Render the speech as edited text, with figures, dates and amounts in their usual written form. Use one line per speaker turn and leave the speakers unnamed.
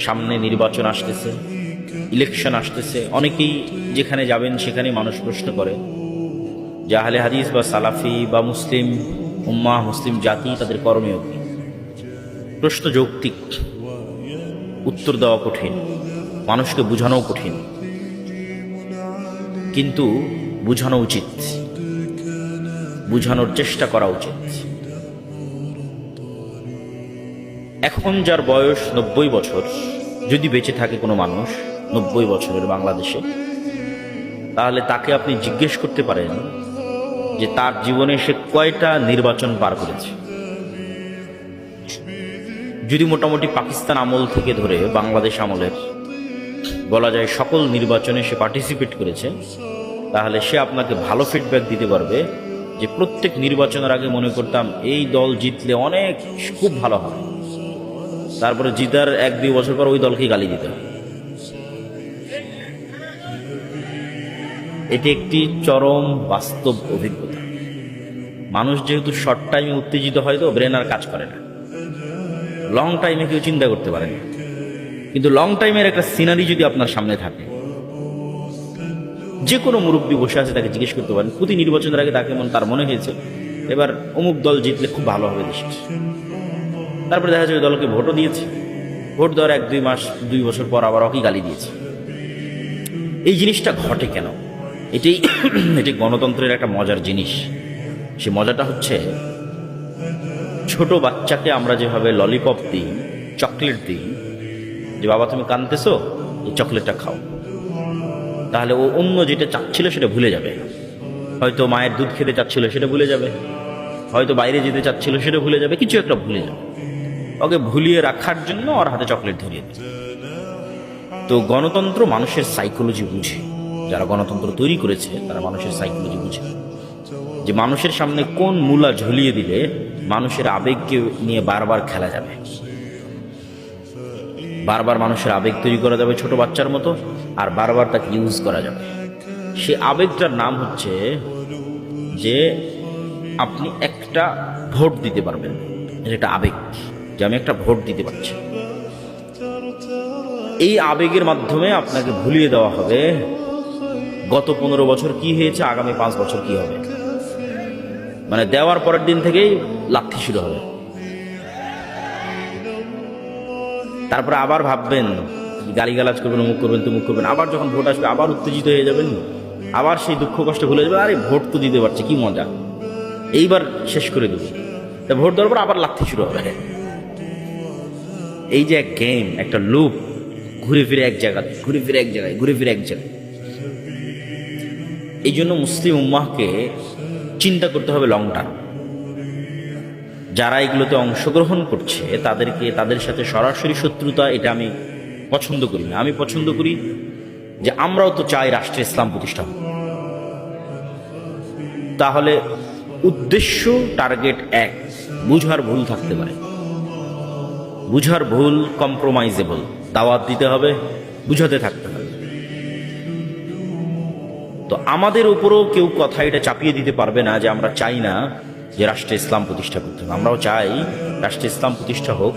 সামনে নির্বাচন আসতেছে, ইলেকশন আসতেছে। অনেকেই যেখানে যাবেন সেখানে মানুষ প্রশ্ন করে যে আহলে হাদিস বা সালাফি বা মুসলিম উম্মাহ, মুসলিম জাতি, তাদের করণীয় কি? প্রশ্ন যৌক্তিক, উত্তর দেওয়া কঠিন, মানুষকে বোঝানোও কঠিন, কিন্তু বোঝানো উচিত, বোঝানোর চেষ্টা করা উচিত। এখন যার বয়স 90 বছর, যদি বেঁচে থাকে কোনো মানুষ 90 বছরের বাংলাদেশে, তাহলে তাকে আপনি জিজ্ঞেস করতে পারেন যে তার জীবনে সে কয়টা নির্বাচন পার করেছে। যদি মোটামুটি পাকিস্তান আমল থেকে ধরে বাংলাদেশ আমলের বলা যায় সকল নির্বাচনে সে পার্টিসিপেট করেছে, তাহলে সে আপনাকে ভালো ফিডব্যাক দিতে পারবে যে প্রত্যেক নির্বাচনের আগে মনে করতাম এই দল জিতলে অনেক খুব ভালো হয়, তারপরে জিতার 1-2 বছর পর ওই দলকে গালি দিতে হয়। এটি একটি চরম বাস্তব অভিজ্ঞতা। মানুষ যেহেতু শর্ট টাইমে উত্তেজিত হয়, তো ব্রেন আর কাজ করে না, লং টাইমে কেউ চিন্তা করতে পারে না। কিন্তু লং টাইমের একটা সিনারি যদি আপনার সামনে থাকে, যে কোনো মুরব্বী বসে আছে, তাকে জিজ্ঞেস করতে পারেন প্রতি নির্বাচনের আগে তার মনে হয়েছে এবার অমুক দল জিতলে খুব ভালো হবে দেশে। তারপরে দেখা যাবে দলকে ভোটও দিয়েছে, ভোট দেওয়ার 1-2 মাস 2 বছর পর আবার ওকে গালি দিয়েছে। এই জিনিসটা ঘটে কেন? এটি গণতন্ত্রের একটা মজার জিনিস। সে মজাটা হচ্ছে, ছোট বাচ্চাকে আমরা যেভাবে ললিপপ দিই, চকলেট দিই, যে বাবা তুমি কাঁদতেছো, এই চকলেটটা খাও, তাহলে ও অন্য যেটা চাচ্ছিল সেটা ভুলে যাবে। হয়তো মায়ের দুধ খেতে চাচ্ছিল সেটা ভুলে যাবে, হয়তো বাইরে যেতে চাচ্ছিল সেটা ভুলে যাবে, কিছু একটা ভুলে যাবে। ওকে ভুলিয়ে রাখার জন্য ওর হাতে চকলেট ধরিয়ে দেয়। তো গণতন্ত্র মানুষের সাইকোলজি বুঝে, যারা গণতন্ত্র তৈরি করেছে তারা মানুষের সাইকোলজি বুঝে, যে মানুষের সামনে কোন মূলা ঝুলিয়ে দিলে মানুষের আবেগকে নিয়ে বারবার খেলা যাবে, বারবার মানুষের আবেগ তৈরি করা যাবে ছোট বাচ্চার মতো, আর বারবার তাকে ইউজ করা যাবে। সে আবেগটার নাম হচ্ছে যে আপনি একটা ভোট দিতে পারবেন, এটা আবেগ, যে আমি একটা ভোট দিতে পারছি। এই আবেগের মাধ্যমে আপনাকে ভুলিয়ে দেওয়া হবে গত 15 বছর কি হয়েছে, আগামী 5 বছর কি হবে। মানে দেওয়ার পরের দিন থেকেই লাথি শুরু হবে। তারপরে আবার ভাববেন, গালিগালাজ করবেন, অমুক করবেন, তমুক করবেন। আবার যখন ভোট আসবে আবার উত্তেজিত হয়ে যাবেন, আবার সেই দুঃখ কষ্ট ভুলে যাবে, আরে ভোট তো দিতে পারছে, কি মজা, এইবার শেষ করে দেব। তা ভোট দেওয়ার পর আবার লাথি শুরু হবে। এই যে এক গেম, একটা লুপ, ঘুরে ফিরে এক জায়গায়, ঘুরে ফিরে এক জায়গায়, ঘুরে ফিরে এক জায়গায়। এই জন্য মুসলিম উম্মাহকে চিন্তা করতে হবে লং টার্ম। যারা এগুলোতে অংশগ্রহণ করছে তাদের সাথে সরাসরি শত্রুতা, এটা আমি পছন্দ করি না। আমি পছন্দ করি যে আমরাও তো চাই রাষ্ট্রে ইসলাম প্রতিষ্ঠা হোক। তাহলে উদ্দেশ্য, টার্গেট এক, বুঝার ভুল থাকতে পারে, বুঝার ভুল কম্প্রোমাইজেবল, দাওয়াত দিতে হবে, বুঝাতে থাকতে হবে। তো আমাদের উপরও কেউ কথা এটা চাপিয়ে দিতে পারবে না যে আমরা চাই না যে রাষ্ট্রে ইসলাম প্রতিষ্ঠা করতে হবে। আমরাও চাই রাষ্ট্রে ইসলাম প্রতিষ্ঠা হোক।